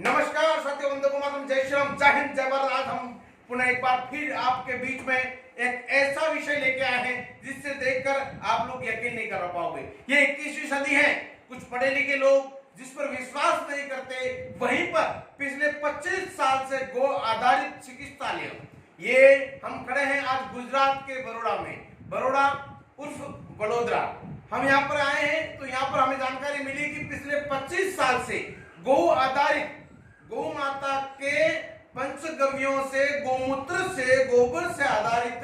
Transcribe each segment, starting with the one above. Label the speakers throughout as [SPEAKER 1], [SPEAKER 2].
[SPEAKER 1] नमस्कार सत्य बंधु मातरम, जय श्री राम, जय हिंद, जय भारत। आज हम पुनः एक बार फिर आपके बीच में एक ऐसा विषय लेके आए हैं जिससे देखकर आप लोग यकीन नहीं कर पाओगे। ये 21वीं सदी है। कुछ पढ़े लिखे लोग जिस पर विश्वास नहीं करते, वहीं पर पिछले 25 साल से गो आधारित चिकित्सालय, ये हम खड़े हैं आज गुजरात के बड़ौदा में। बड़ौदा उर्फ बड़ोदरा हम यहाँ पर आए हैं, तो यहाँ पर हमें जानकारी मिली कि पिछले 25 साल से गौ आधारित, गौ माता के पंचगव्यों से, गोमूत्र से, गोबर से आधारित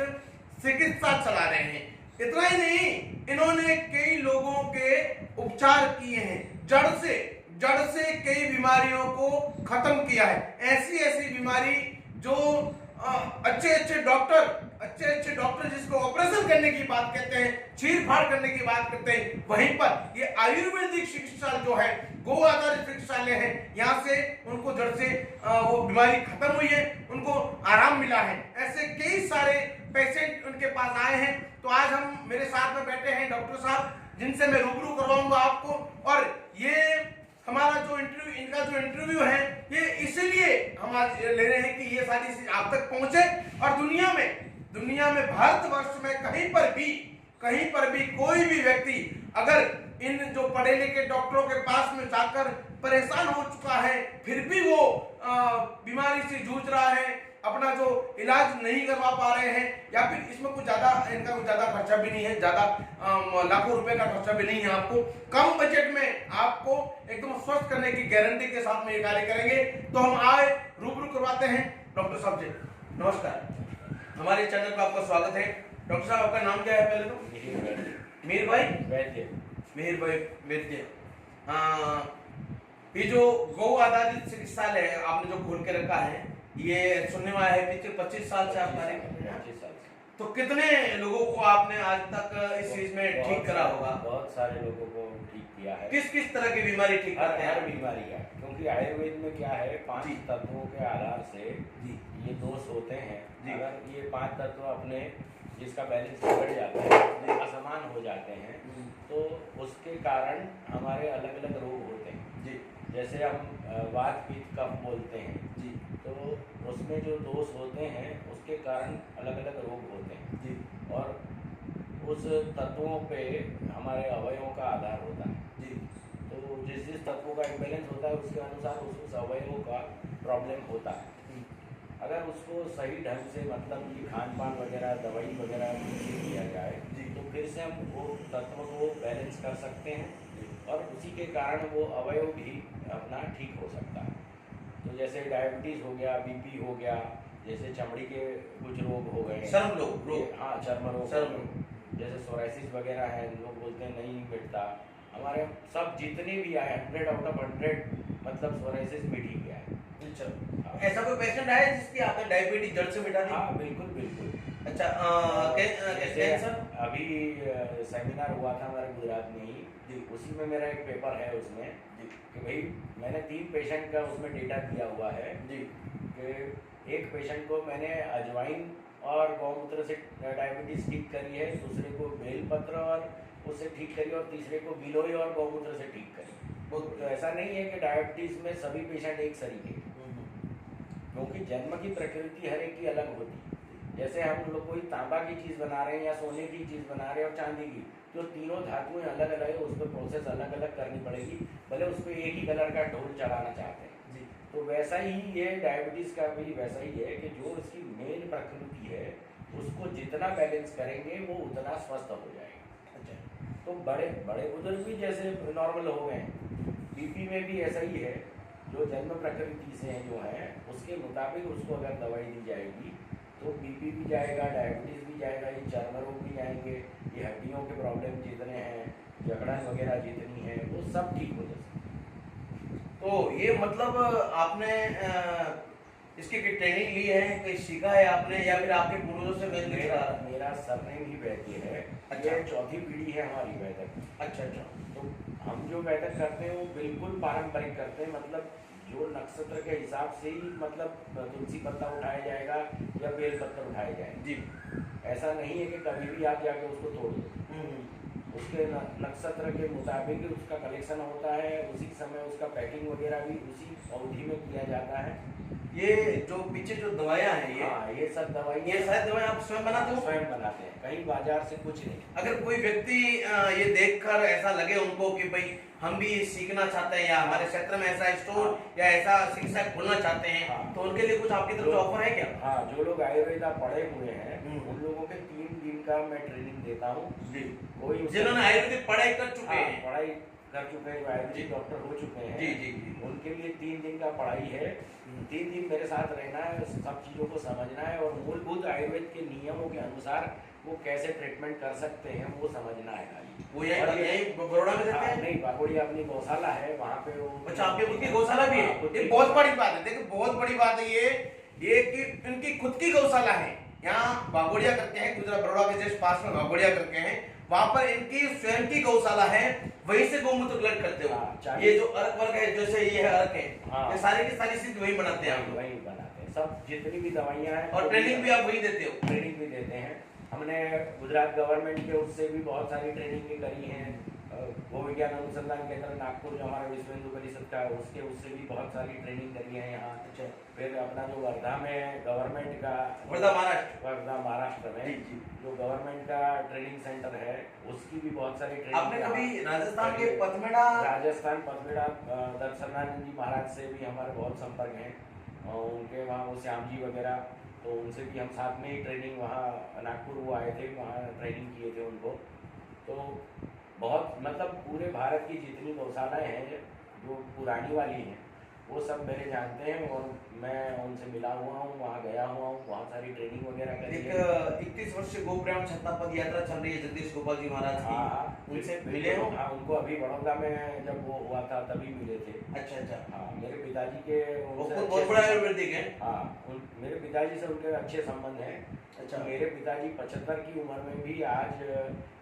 [SPEAKER 1] चिकित्सा चला रहे हैं। इतना ही नहीं, इन्होंने कई लोगों के उपचार किए हैं, जड़ से कई बीमारियों को खत्म किया है। ऐसी ऐसी बीमारी जो अच्छे डॉक्टर जिसको ऑपरेशन करने की बात कहते हैं, चीर फाड़ करने की बात करते हैं, वहीं पर ये आयुर्वेदिक चिकित्सालय जो है, गो आधारित चिकित्सालय है, यहाँ से उनको जड़ से वो बीमारी खत्म हुई है, उनको आराम मिला है। ऐसे कई सारे पेशेंट उनके पास आए हैं। तो आज हम, मेरे साथ में बैठे हैं डॉक्टर साहब, जिनसे मैं रूबरू करवाऊंगा आपको। और ये हमारा जो इंटरव्यू, इनका जो इंटरव्यू है, ये इसलिए हम आज ले रहे हैं कि ये सारी चीज आप तक पहुंचे और दुनिया में भारतवर्ष में कहीं पर भी कोई भी व्यक्ति अगर इन जो पढ़े लिखे डॉक्टरों के पास में जाकर परेशान हो चुका है, फिर भी वो बीमारी से जूझ रहा है, अपना जो इलाज नहीं करवा पा रहे हैं, या फिर इसमें इनका कुछ ज्यादा खर्चा भी नहीं है, ज्यादा लाखों रुपए का खर्चा भी नहीं है। आपको कम बजट में आपको एकदम स्वस्थ करने की गारंटी के साथ में ये कार्य करेंगे। तो हम आए रूबरू करवाते हैं डॉक्टर साहब जी। नमस्कार, हमारे चैनल पर आपका स्वागत है। डॉक्टर साहब, आपका नाम क्या है? पहले तो मीर भाई वैद्य। ये जो गौ आधारित चिकित्सालय है आपने जो खोल के रखा है, ये सुनने में आया है पिछले 25 साल से आप कार्य कर रहे हैं। 25 साल से। तो कितने लोगों को आपने आज तक इस चीज में ठीक करा होगा?
[SPEAKER 2] बहुत सारे लोगों को ठीक किया है।
[SPEAKER 1] किस तरह की बीमारी ठीक करते हैं?
[SPEAKER 2] हर बीमारी का, क्योंकि आयुर्वेद में क्या है, 5 तत्वों के आधार से ये दोष होते हैं। अगर ये 5 तत्व अपने जिसका बैलेंस बिगड़ जाता है, असमान हो जाते हैं, तो उसके कारण हमारे अलग अलग रोग होते हैं जी। जैसे हम वात पित्त कफ बोलते हैं जी, तो उसमें जो दोष होते हैं उसके कारण अलग अलग रोग होते हैं जी। और उस तत्वों पे हमारे अवयवों का आधार होता है जी। तो जिस तत्वों का इम्बैलेंस होता है उसके अनुसार उस अवयवों का प्रॉब्लम होता है। अगर उसको सही ढंग से, मतलब कि खान पान वगैरह, दवाई वगैरह किया जाए जी, तो फिर से हम वो तत्व को बैलेंस कर सकते हैं और उसी के कारण वो अवयव भी अपना ठीक हो सकता है। तो जैसे डायबिटीज़ हो गया, बीपी हो गया, जैसे चमड़ी के कुछ रोग हो गए,
[SPEAKER 1] चर्म रोग,
[SPEAKER 2] हाँ चर्म रोग, जैसे सोराइसिस वगैरह है, लोग बोलते हैं नहीं मिटता, हमारे सब जितने भी आए 100 आउट ऑफ 100 मतलब सोराइसिस मिट ही गया है।
[SPEAKER 1] अच्छा, ऐसा कोई पेशेंट है जिसकी आपने डायबिटीज जड़ से मिटा दी?
[SPEAKER 2] हाँ बिल्कुल।
[SPEAKER 1] अच्छा, कैंसर?
[SPEAKER 2] अभी सेमिनार हुआ था हमारे गुजरात में ही जी, उसी में मेरा एक पेपर है उसमें जी, कि भाई मैंने 3 पेशेंट का उसमें डेटा दिया हुआ है जी, कि एक पेशेंट को मैंने अजवाइन और गौमूत्र से डायबिटीज़ ठीक करी है, दूसरे को बेलपत्र और उससे ठीक करी, और तीसरे को गिलोय और गौमूत्र से ठीक करी। तो ऐसा नहीं है कि डायबिटीज़ में सभी पेशेंट एक सरीके, क्योंकि जन्म की प्रकृति हर एक की अलग होती है। जैसे हम लोग कोई तांबा की चीज़ बना रहे हैं या सोने की चीज़ बना रहे हैं और चांदी की, तो तीनों धातुएं अलग अलग है, उस पर प्रोसेस अलग अलग करनी पड़ेगी, भले उस पर एक ही कलर का ढोल चढ़ाना चाहते हैं जी। तो वैसा ही ये डायबिटीज़ का भी वैसा ही है कि जो उसकी मेन प्रकृति है उसको जितना बैलेंस करेंगे वो उतना स्वस्थ हो जाएगा। अच्छा, तो बड़े बुजुर्ग भी जैसे नॉर्मल हो गए, बीपी में भी ऐसा ही है, जो जन्म प्रकृति से जो है उसके मुताबिक उसको अगर दवाई दी जाएगी तो बीपी भी जाएगा, डायबिटीज़ भी जाएगा, ये चर्म रोग भी जाएंगे, ये हड्डियों के प्रॉब्लम जितने हैं, जकड़न वगैरह जितनी है, वो सब ठीक हो जाए।
[SPEAKER 1] तो ये मतलब आपने इसकी ट्रेनिंग ली है, कहीं सीखा है आपने, या फिर आपके पूर्वजों से मेल दिख रहा?
[SPEAKER 2] मेरा सरनेम ही वैद्य है।
[SPEAKER 1] अच्छा,
[SPEAKER 2] ये 4थी पीढ़ी है हमारी वैदक।
[SPEAKER 1] अच्छा।
[SPEAKER 2] तो हम जो वैदक करते हैं वो बिल्कुल पारंपरिक करते हैं, मतलब जो नक्षत्र के हिसाब से ही, मतलब तुलसी पत्ता उठाया जाएगा या बेल पत्तर उठाए जाएंगे जी। ऐसा नहीं है कि कभी भी आप जाके उसको तोड़ दो, उसके नक्षत्र के मुताबिक उसका कलेक्शन होता है, उसी समय उसका पैकिंग वगैरह भी उसी अवधि में किया जाता है।
[SPEAKER 1] ये जो पीछे जो दवाइयाँ हैं
[SPEAKER 2] हाँ, ये सब दवाई
[SPEAKER 1] ये शायद दवाई आप स्वयं बनाते हो?
[SPEAKER 2] स्वयं बनाते हैं, कहीं बाजार से कुछ नहीं।
[SPEAKER 1] अगर कोई व्यक्ति ये देखकर ऐसा लगे उनको कि भाई हम भी सीखना चाहते हैं या हमारे क्षेत्र में ऐसा स्टोर या ऐसा शिक्षा खोलना चाहते हैं,
[SPEAKER 2] हाँ।
[SPEAKER 1] तो उनके लिए कुछ आपकी तरफ से ऑफर है क्या?
[SPEAKER 2] हाँ, जो लोग आयुर्वेदा पढ़े हुए हैं
[SPEAKER 1] हम्म।
[SPEAKER 2] उन लोगों के 3 दिन का मैं ट्रेनिंग देता हूँ।
[SPEAKER 1] जी।
[SPEAKER 2] कोई उससे-
[SPEAKER 1] जिन्होंने आयुर्वेदिक पढ़ाई कर चुके
[SPEAKER 2] हाँ,
[SPEAKER 1] हैं।
[SPEAKER 2] पढ़ाई कर चुके हैं, आयुर्वेदिक डॉक्टर हो चुके हैं,
[SPEAKER 1] जी जी जी।
[SPEAKER 2] उनके लिए 3 दिन का पढ़ाई है। 3 दिन मेरे साथ रहना है, सब चीज़ों को समझना है और मूलभूत आयुर्वेद के नियमों के अनुसार वो कैसे ट्रीटमेंट कर सकते हैं वो समझना है खाली।
[SPEAKER 1] वो
[SPEAKER 2] और
[SPEAKER 1] यही बड़ौदा में देते
[SPEAKER 2] हाँ,
[SPEAKER 1] हैं?
[SPEAKER 2] नहीं, बागोड़िया अपनी गौशाला है, वहाँ पे वो।
[SPEAKER 1] अच्छा, आपके खुद की गौशाला भी है?
[SPEAKER 2] हाँ, खुद की
[SPEAKER 1] ये बहुत
[SPEAKER 2] गौशाला।
[SPEAKER 1] बड़ी बात है। देखिए बहुत बड़ी बात है ये कि इनकी खुद की गौशाला है। यहाँ बागोड़िया करके हैं, गुजरात बड़ौदा के जस्ट पास में बागोड़िया करके हैं, वहां पर इनकी स्वयं की गौशाला है, वहीं से गौमूत्र कलेक्ट करते हो।
[SPEAKER 2] हाँ,
[SPEAKER 1] ये जो अर्क वर्क है, जैसे ये है अर्क है,
[SPEAKER 2] हाँ।
[SPEAKER 1] ये सारी की सारी चीज वही बनाते हैं आप लोग?
[SPEAKER 2] वही बनाते हैं, सब जितनी भी दवाइयाँ हैं।
[SPEAKER 1] और ट्रेनिंग भी आप वही देते हो?
[SPEAKER 2] ट्रेनिंग भी देते हैं। हमने गुजरात गवर्नमेंट के उससे भी बहुत सारी ट्रेनिंग भी करी है। भू विज्ञान अनुसंधान केंद्र नागपुर जो हमारे विश्व हिंदू परिषद का है, उससे भी बहुत सारी ट्रेनिंग करी है यहाँ।
[SPEAKER 1] अच्छा।
[SPEAKER 2] फिर अपना जो वर्धा में गवर्नमेंट का,
[SPEAKER 1] वर्धा महाराष्ट्र?
[SPEAKER 2] वर्धा महाराष्ट्र
[SPEAKER 1] जी,
[SPEAKER 2] में
[SPEAKER 1] जी।
[SPEAKER 2] जो गवर्नमेंट का ट्रेनिंग सेंटर है उसकी भी बहुत सारी ट्रेनिंग।
[SPEAKER 1] आपने कभी राजस्थान के पथमेड़ा?
[SPEAKER 2] राजस्थान पथमेड़ा दर्शनानंद जी महाराज से भी हमारे बहुत संपर्क हैं, और उनके वहाँ वो श्याम जी वगैरह, तो उनसे भी हम साथ में ही ट्रेनिंग, वहाँ नागपुर वो आए थे, वहाँ ट्रेनिंग किए थे उनको। तो बहुत मतलब पूरे भारत की जितनी गौशालाएँ हैं जो पुरानी वाली हैं वो सब मेरे जानते हैं और मैं उनसे मिला हुआ हूँ, वहाँ गया हुआ हूँ, बहुत सारी ट्रेनिंग वगैरह करी
[SPEAKER 1] एक
[SPEAKER 2] है।
[SPEAKER 1] 31 वर्षीय गोप्रेम छत्ता पद यात्रा चल रही है जगदीश गोपाल जी महाराज की,
[SPEAKER 2] हाँ,
[SPEAKER 1] उनसे
[SPEAKER 2] बिल्कुल,
[SPEAKER 1] मिले हो?
[SPEAKER 2] हाँ, उनको अभी बड़ौदा में जब वो हुआ था तभी मिले थे।
[SPEAKER 1] अच्छा अच्छा।
[SPEAKER 2] हाँ, मेरे पिताजी के
[SPEAKER 1] वो
[SPEAKER 2] उनसे
[SPEAKER 1] खुद बहुत बड़ा आयुर्वेदिक है।
[SPEAKER 2] हाँ, मेरे पिताजी से उनके अच्छे संबंध हैं।
[SPEAKER 1] अच्छा।
[SPEAKER 2] मेरे पिताजी 75 की उम्र में भी आज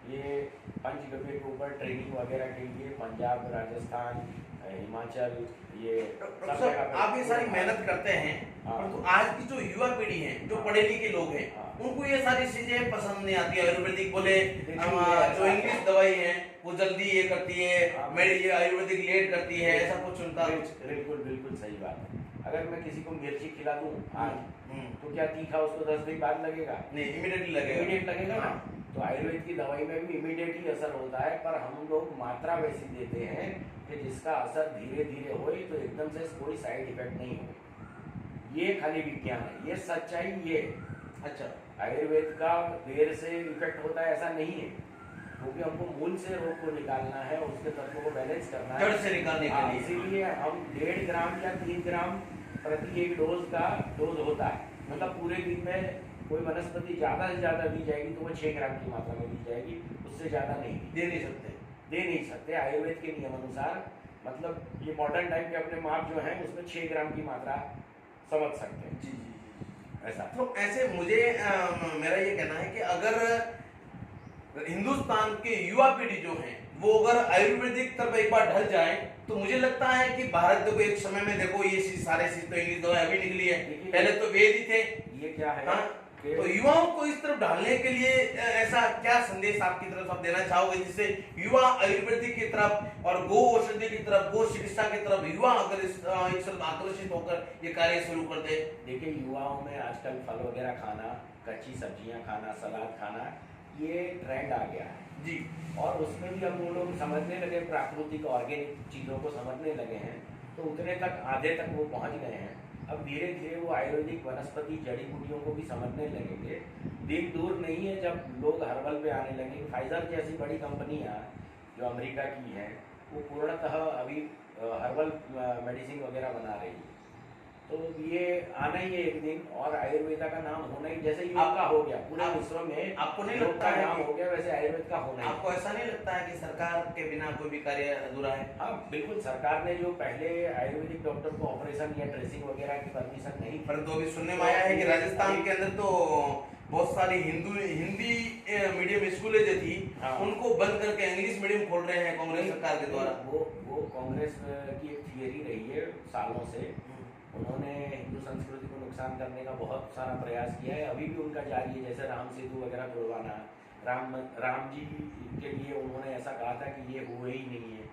[SPEAKER 2] ये पंचगव्य के ऊपर ट्रेनिंग वगैरह के लिए पंजाब, राजस्थान, हिमाचल, ये
[SPEAKER 1] डॉक्टर
[SPEAKER 2] सब
[SPEAKER 1] साहब,
[SPEAKER 2] जगह पे-
[SPEAKER 1] आप ये सारी मेहनत करते हैं,
[SPEAKER 2] हाँ।
[SPEAKER 1] परंतु आज की जो युवा पीढ़ी है, जो पढ़े लिखे लोग हैं,
[SPEAKER 2] हाँ।
[SPEAKER 1] उनको ये सारी चीजें पसंद नहीं आती। आयुर्वेदिक बोले,
[SPEAKER 2] देखिए,
[SPEAKER 1] जो इंग्लिश दवाई है वो जल्दी ये करती है,
[SPEAKER 2] हाँ।
[SPEAKER 1] मेरी ये आयुर्वेदिक लेट करती है, ऐसा कुछ उनका।
[SPEAKER 2] बिल्कुल बिल्कुल सही बात है। अगर मैं किसी को मिर्ची खिला दूं आज,
[SPEAKER 1] हम्म।
[SPEAKER 2] तो क्या तीखा उसको 10 दिन बाद लगेगा?
[SPEAKER 1] नहीं, इमीडिएटली लगेगा।
[SPEAKER 2] इमीडिएट लगेगा ना।
[SPEAKER 1] हाँ।
[SPEAKER 2] तो आयुर्वेद की दवाई में भी इमीडिएट ही असर होता है, पर हम लोग मात्रा वैसी देते हैं कि जिसका असर धीरे धीरे होए, तो एकदम से कोई साइड इफेक्ट नहीं हो। ये खाली विज्ञान है, ये सच्चाई ये है।
[SPEAKER 1] अच्छा।
[SPEAKER 2] आयुर्वेद का देर से इफेक्ट होता है ऐसा नहीं है, क्योंकि हमको मूल से रोग को निकालना है, उसके तत्वों को बैलेंस करना है,
[SPEAKER 1] जड़ से निकालने के
[SPEAKER 2] हाँ,
[SPEAKER 1] लिए।
[SPEAKER 2] इसीलिए हम 1.5 ग्राम या 3 ग्राम प्रति एक डोज का डोज होता है। मतलब पूरे दिन में कोई वनस्पति ज़्यादा से ज़्यादा दी जाएगी तो वो 6 ग्राम की मात्रा में दी जाएगी, उससे ज़्यादा नहीं
[SPEAKER 1] दे नहीं सकते।
[SPEAKER 2] दे नहीं सकते आयुर्वेद के नियम अनुसार। मतलब ये मॉडर्न टाइम के अपने माप जो हैं उसमें 6 ग्राम की मात्रा समझ सकते हैं।
[SPEAKER 1] जी जी।
[SPEAKER 2] ऐसा
[SPEAKER 1] तो ऐसे मुझे मेरा ये कहना है कि अगर हिंदुस्तान के युवा पीढ़ी जो है वो अगर आयुर्वेदिक तरफ एक बार ढल जाए, तो मुझे लगता है कि भारत देखो एक समय में देखो ये सारे चीज तो इंग्लिश दवाई अभी निकली है, पहले तो वेद ही थे।
[SPEAKER 2] ये क्या है
[SPEAKER 1] हाँ? तो युवाओं को इस तरफ ढालने के लिए ऐसा क्या संदेश आपकी तरफ आप देना चाहोगे, जिससे युवा आयुर्वेदिक की तरफ और गो औषधि की तरफ, गो चिकित्सा की तरफ युवा अगर इस तरफ आकर्षित होकर ये कार्य शुरू कर दे?
[SPEAKER 2] देखिए, युवाओं में आजकल फल वगैरह खाना, कच्ची सब्जियां खाना, सलाद खाना, ये ट्रेंड आ गया है
[SPEAKER 1] जी।
[SPEAKER 2] और उसमें भी अब वो लोग समझने लगे, प्राकृतिक ऑर्गेनिक चीज़ों को समझने लगे हैं, तो उतने तक आधे तक वो पहुंच गए हैं। अब धीरे धीरे वो आयुर्वेदिक वनस्पति जड़ी बूटियों को भी समझने लगेंगे। दिन दूर नहीं है जब लोग हर्बल पे आने लगेंगे। फाइजर जैसी बड़ी कंपनियां जो अमेरिका की हैं, वो पूर्णतः अभी हर्बल मेडिसिन वगैरह बना रही है। तो ये आना ही है एक दिन, और आयुर्वेदा का नाम होना ही, जैसे योग का हो गया पूरे विश्व में,
[SPEAKER 1] आपको नहीं
[SPEAKER 2] योग
[SPEAKER 1] लगता
[SPEAKER 2] का
[SPEAKER 1] है
[SPEAKER 2] नाम
[SPEAKER 1] कि-
[SPEAKER 2] हो गया, वैसे आयुर्वेद का होना ही।
[SPEAKER 1] आपको ऐसा नहीं लगता है कि सरकार के बिना कोई भी कार्य अधूरा है?
[SPEAKER 2] हाँ बिल्कुल, सरकार ने जो पहले आयुर्वेदिक डॉक्टर को ऑपरेशन या ड्रेसिंग वगैरह की परमिशन नहीं,
[SPEAKER 1] परंतु अभी सुनने में आया है कि राजस्थान के अंदर तो बहुत सारी हिंदी मीडियम स्कूलें जो थी,
[SPEAKER 2] हाँ।
[SPEAKER 1] उनको बंद करके इंग्लिश मीडियम खोल रहे हैं कांग्रेस सरकार के द्वारा।
[SPEAKER 2] वो कांग्रेस की एक थियरी रही है सालों से। उन्होंने हिंदू संस्कृति को नुकसान करने का बहुत सारा प्रयास किया है, अभी भी उनका जारी है। जैसे राम सेतु वगैरह तुड़वाना, राम जी के लिए उन्होंने ऐसा कहा था कि ये हुए ही नहीं है।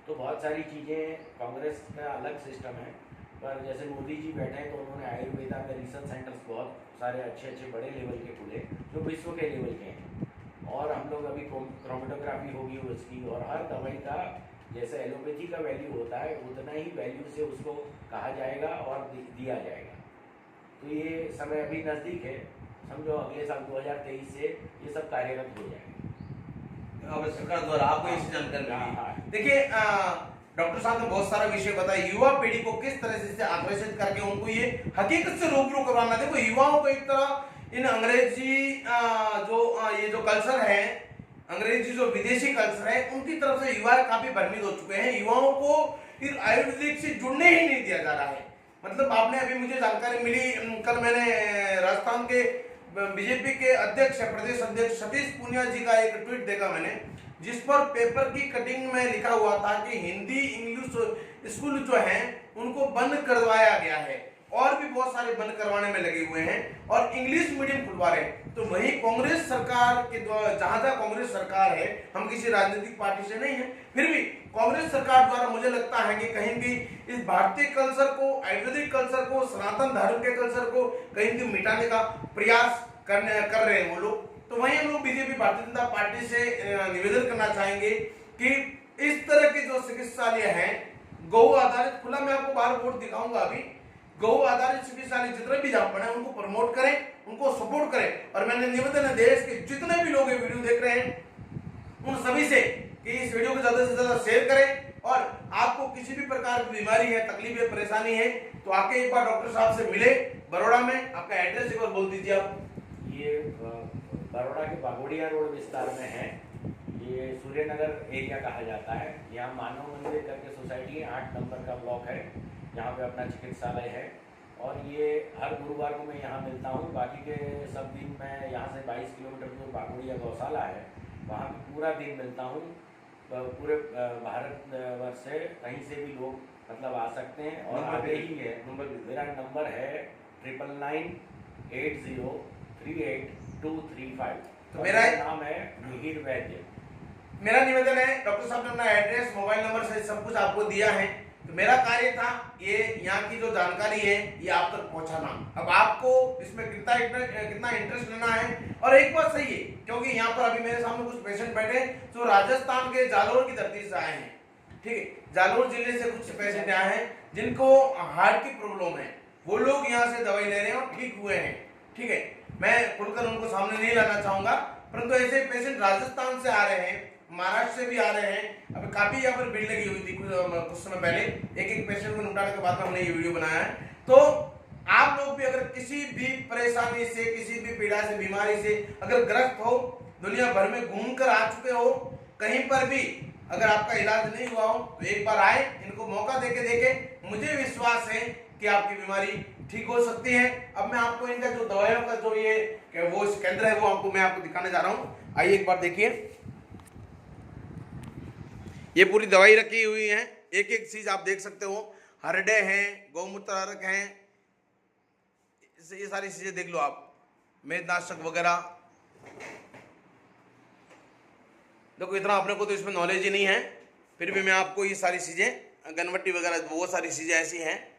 [SPEAKER 2] तो बहुत सारी चीज़ें, कांग्रेस का अलग सिस्टम है, पर जैसे मोदी जी बैठे हैं तो उन्होंने आयुर्वेदा में रिसर्च सेंटर्स बहुत सारे अच्छे अच्छे बड़े लेवल के खुले जो विश्व के लेवल के हैं। और हम लोग अभी क्रोमेटोग्राफी होगी उसकी, और हर दवाई का जैसे एलोपैथी का वैल्यू होता है उतना ही वैल्यू से उसको कहा जाएगा और दिया जाएगा। तो ये समय अभी नज़दीक है, समझो अगले साल 2023 से ये सब कार्यरत हो जाएगा।
[SPEAKER 1] अब सरकार द्वारा आपको इस जानकारी
[SPEAKER 2] हाँ,
[SPEAKER 1] मिली।
[SPEAKER 2] हाँ।
[SPEAKER 1] देखिए डॉक्टर साहब ने बहुत सारा विषय बताया, युवा पीढ़ी को किस तरह से आकर्षित करके उनको ये हकीकत से रूबरू करवाना। देखो युवाओं को एक तरह इन अंग्रेजी ये जो कल्चर है, अंग्रेजी जो विदेशी कल्चर है, उनकी तरफ से युवा काफी भ्रमित हो चुके हैं। युवाओं को इस आयुर्वेदिक से जुड़ने ही नहीं दिया जा रहा है। मतलब आपने अभी मुझे जानकारी मिली, कल मैंने राजस्थान के बीजेपी के अध्यक्ष प्रदेश अध्यक्ष सतीश पूनिया जी का एक ट्वीट देखा मैंने, जिस पर पेपर की कटिंग में लिखा हुआ था कि हिंदी इंग्लिश स्कूल जो हैं उनको बंद करवाया गया है, और भी बहुत सारे बंद करवाने में लगे हुए हैं और इंग्लिश मीडियम खुलवा रहे हैं। तो वही कांग्रेस सरकार के द्वारा, जहां कांग्रेस सरकार है, हम किसी राजनीतिक पार्टी से नहीं है, फिर भी कांग्रेस सरकार द्वारा मुझे लगता है कि कहीं भी इस भारतीय कल्चर को, आयुर्वेदिक कल्चर को, सनातन धर्म के कल्चर को कहीं भी मिटाने का प्रयास कर रहे हैं वो लोग। तो वहीं हम लोग बीजेपी भारतीय जनता पार्टी से निवेदन करना चाहेंगे कि इस तरह के जो चिकित्सालय हैं गौ आधारित, खुला मैं आपको बाहर बोर्ड दिखाऊंगा अभी, गौ आधारित चिकित्सालय जितने भी जहां पड़े उनको प्रमोट करें, उनको सपोर्ट करें। और मैंने निवेदन है देश के जितने भी लोग ये वीडियो देख रहे हैं उन सभी से कि इस वीडियो को ज्यादा से ज्यादा शेयर करें, और आपको किसी भी प्रकार की बीमारी है, तकलीफ है, परेशानी है तो आके एक बार डॉक्टर साहब से मिले बड़ौदा में। आपका एड्रेस एक बार बोल दीजिए आप।
[SPEAKER 2] ये बड़ौदा के बागोड़िया रोड विस्तार में है, ये सूर्यनगर एरिया कहा जाता है। यहाँ मानव मंदिर करके सोसाइटी 8 नंबर का ब्लॉक है, यहाँ पे अपना चिकित्सालय है। और ये हर गुरुवार को मैं यहाँ मिलता हूँ, बाकी के सब दिन मैं यहाँ से 22 किलोमीटर दूर बागोड़िया गौशाला है, वहाँ पे पूरा दिन मिलता हूँ। पूरे भारतवर्ष से कहीं से भी लोग मतलब आ सकते हैं और आगे ही है। मेरा नंबर है 998038235235।
[SPEAKER 1] तो मेरा
[SPEAKER 2] नाम है मिहिर वैद्य।
[SPEAKER 1] मेरा निवेदन है, डॉक्टर साहब ने अपना एड्रेस, मोबाइल नंबर से सब कुछ आपको दिया है, तो मेरा कार्य था ये यहाँ की जो जानकारी है ये आप तक पहुंचाना। अब आपको इसमें कितना इंटरेस्ट लेना है। और एक बात सही है, क्योंकि यहाँ पर अभी मेरे सामने कुछ पेशेंट बैठे जो राजस्थान के जालोर की धरती से आए हैं, ठीक है, जालोर जिले से कुछ पेशेंट आए हैं जिनको हार्ट की प्रॉब्लम है, वो लोग यहाँ से दवाई ले रहे हैं और ठीक हुए हैं, ठीक है। मैं खुलकर उनको सामने नहीं लाना चाहूंगा, परंतु ऐसे पेशेंट राजस्थान से आ रहे हैं, महाराष्ट्र से भी आ रहे हैं। अब काफी यहाँ पर भीड़ लगी हुई थी कुछ समय पहले, एक पेशेंट को निपटाने के बाद में हमने ये वीडियो बनाया है। तो आप लोग भी अगर किसी भी परेशानी से, किसी भी पीड़ा से, बीमारी से अगर ग्रस्त हो, दुनिया भर में घूमकर आ चुके हो, कहीं पर भी अगर आपका इलाज नहीं हुआ हो तो एक बार आए, इनको मौका देके मुझे विश्वास है कि आपकी बीमारी ठीक हो सकती है। अब मैं आपको इनका जो दवाइयों का जो ये वो केंद्र है वो मैं आपको दिखाने जा रहा हूँ। आइए एक बार देखिए, ये पूरी दवाई रखी हुई है, एक एक चीज आप देख सकते हो, हरडे हैं, गौमूत्र हैं, ये सारी चीजें देख लो आप, मेदनाशक वगैरह। देखो इतना अपने को तो इसमें नॉलेज ही नहीं है, फिर भी मैं आपको ये सारी चीजें, गनवट्टी वगैरह वो सारी चीजें ऐसी हैं